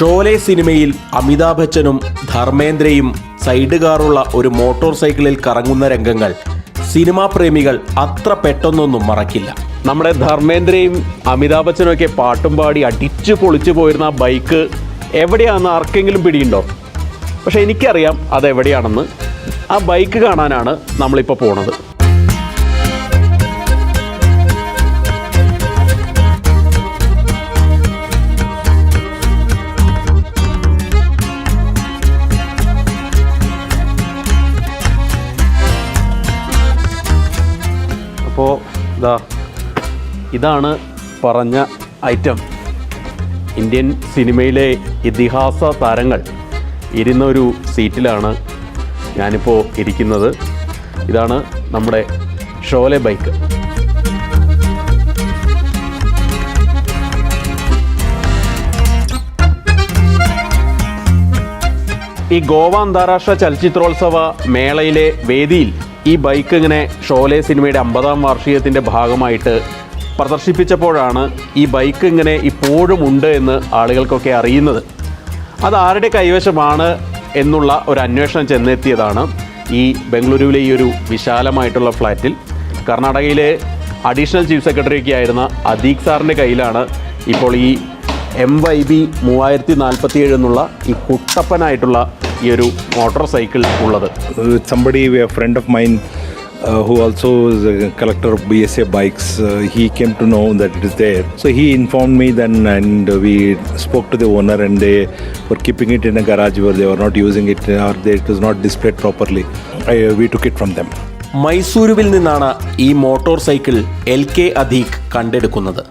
ഷോലെ സിനിമയിൽ അമിതാഭ് ബച്ചനും ധർമ്മേന്ദ്രയും സൈഡ് കാറുള്ള ഒരു മോട്ടോർ സൈക്കിളിൽ കറങ്ങുന്ന രംഗങ്ങൾ സിനിമാ പ്രേമികൾ അത്ര പെട്ടെന്നൊന്നും മറക്കില്ല. നമ്മുടെ ധർമ്മേന്ദ്രയും അമിതാഭ് ബച്ചനും ഒക്കെ പാട്ടും പാടി അടിച്ചു പൊളിച്ചു പോയിരുന്ന ആ ബൈക്ക് എവിടെയാണെന്ന് ആർക്കെങ്കിലും പിടിയുണ്ടോ? പക്ഷെ എനിക്കറിയാം അതെവിടെയാണെന്ന്. ആ ബൈക്ക് കാണാനാണ് നമ്മളിപ്പോൾ പോണത്. അപ്പോൾ ഇതാണ് പറഞ്ഞ ഐറ്റം. ഇന്ത്യൻ സിനിമയിലെ ഇതിഹാസ താരങ്ങൾ ഇരുന്ന ഒരു സീറ്റിലാണ് ഞാനിപ്പോൾ ഇരിക്കുന്നത്. ഇതാണ് നമ്മുടെ ഷോലെ ബൈക്ക്. ഈ ഗോവ അന്താരാഷ്ട്ര ചലച്ചിത്രോത്സവ മേളയിലെ വേദിയിൽ ഈ ബൈക്ക് ഇങ്ങനെ ഷോലെ സിനിമയുടെ 50-ാം വാർഷികത്തിൻ്റെ ഭാഗമായിട്ട് പ്രദർശിപ്പിച്ചപ്പോഴാണ് ഈ ബൈക്ക് ഇങ്ങനെ ഇപ്പോഴും ഉണ്ട് എന്ന് ആളുകൾക്കൊക്കെ അറിയുന്നത്. അത് ആരുടെ കൈവശമാണ് എന്നുള്ള ഒരു അന്വേഷണം ചെന്നെത്തിയതാണ് ഈ ബംഗളൂരുവിലെ ഈ ഒരു വിശാലമായിട്ടുള്ള ഫ്ലാറ്റിൽ. കർണാടകയിലെ അഡീഷണൽ ചീഫ് സെക്രട്ടറിയൊക്കെ ആയിരുന്ന അദീഖ് സാറിൻ്റെ കയ്യിലാണ് ഇപ്പോൾ ഈ MYB 3047 എന്നുള്ള ഈ കുട്ടപ്പനായിട്ടുള്ള ഈ ഒരു മോട്ടോർ സൈക്കിൾ ഉള്ളത്. Somebody, a friend of mine who also is a collector of BSA bikes, he came to know that it is there. So he informed me then, and we spoke to the owner, and they were keeping it in a garage where they were not using it, or it was not displayed properly. We took it from them. മൈസൂരുവിൽ നിന്നാണ് ഈ motor cycle LK Atiq കണ്ടെടുക്കുന്നത്.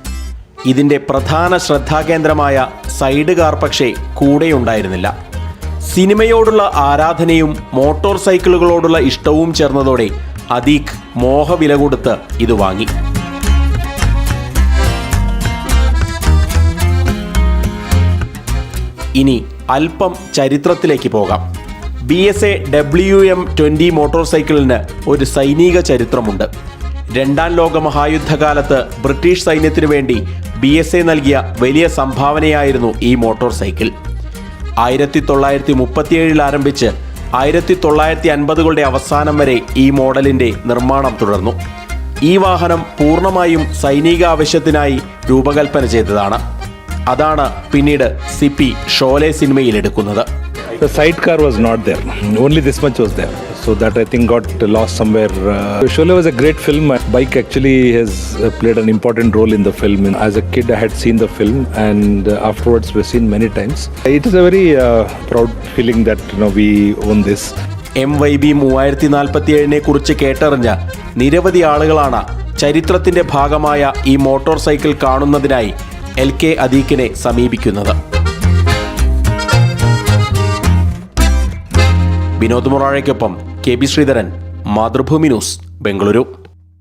ഇതിൻ്റെ പ്രധാന ശ്രദ്ധാകേന്ദ്രമായ side car പക്ഷേ കൂടെയുണ്ടായിരുന്നില്ല. സിനിമയോടുള്ള ആരാധനയും motor സൈക്കിളുകളോടുള്ള ഇഷ്ടവും ചേർന്നതോടെ അദീഖ് മോഹവില കൊടുത്ത് ഇത് വാങ്ങി. ഇനി അല്പം ചരിത്രത്തിലേക്ക് പോകാം. BSA WM-20 മോട്ടോർ സൈക്കിളിന് ഒരു സൈനിക ചരിത്രമുണ്ട്. 2ാം ലോക മഹായുദ്ധകാലത്ത് ബ്രിട്ടീഷ് സൈന്യത്തിനു വേണ്ടി BSA നൽകിയ വലിയ സംഭാവനയായിരുന്നു ഈ മോട്ടോർ സൈക്കിൾ. 1937 ആരംഭിച്ച് 1950കളുടെ അവസാനം വരെ ഈ മോഡലിൻ്റെ നിർമ്മാണം തുടർന്നു. ഈ വാഹനം പൂർണ്ണമായും സൈനിക ആവശ്യത്തിനായി രൂപകൽപ്പന ചെയ്തതാണ്. അതാണ് പിന്നീട് സിപ്പി ഷോലെ സിനിമയിൽ എടുക്കുന്നത്. The sidecar was not there. Only this much was there. So that I think got lost somewhere. Sholay was a great film. Bike actually has played an important role in the film. As a kid, I had seen the film, and afterwards we've seen many times. It is a very proud feeling that we own this. MYB 3047 കുറിച്ച് കേട്ടറിഞ്ഞ നിരവധി ആളുകളാണ് ചരിത്രത്തിന്റെ ഭാഗമായ ഈ motorcycle കാണുന്നതിനായി LK അദീഖിനെ സമീപിക്കുന്നത്. വിനോദ് മുറാഴയ്ക്കൊപ്പം KB ശ്രീധരൻ, മാതൃഭൂമി ന്യൂസ്, ബംഗളൂരു.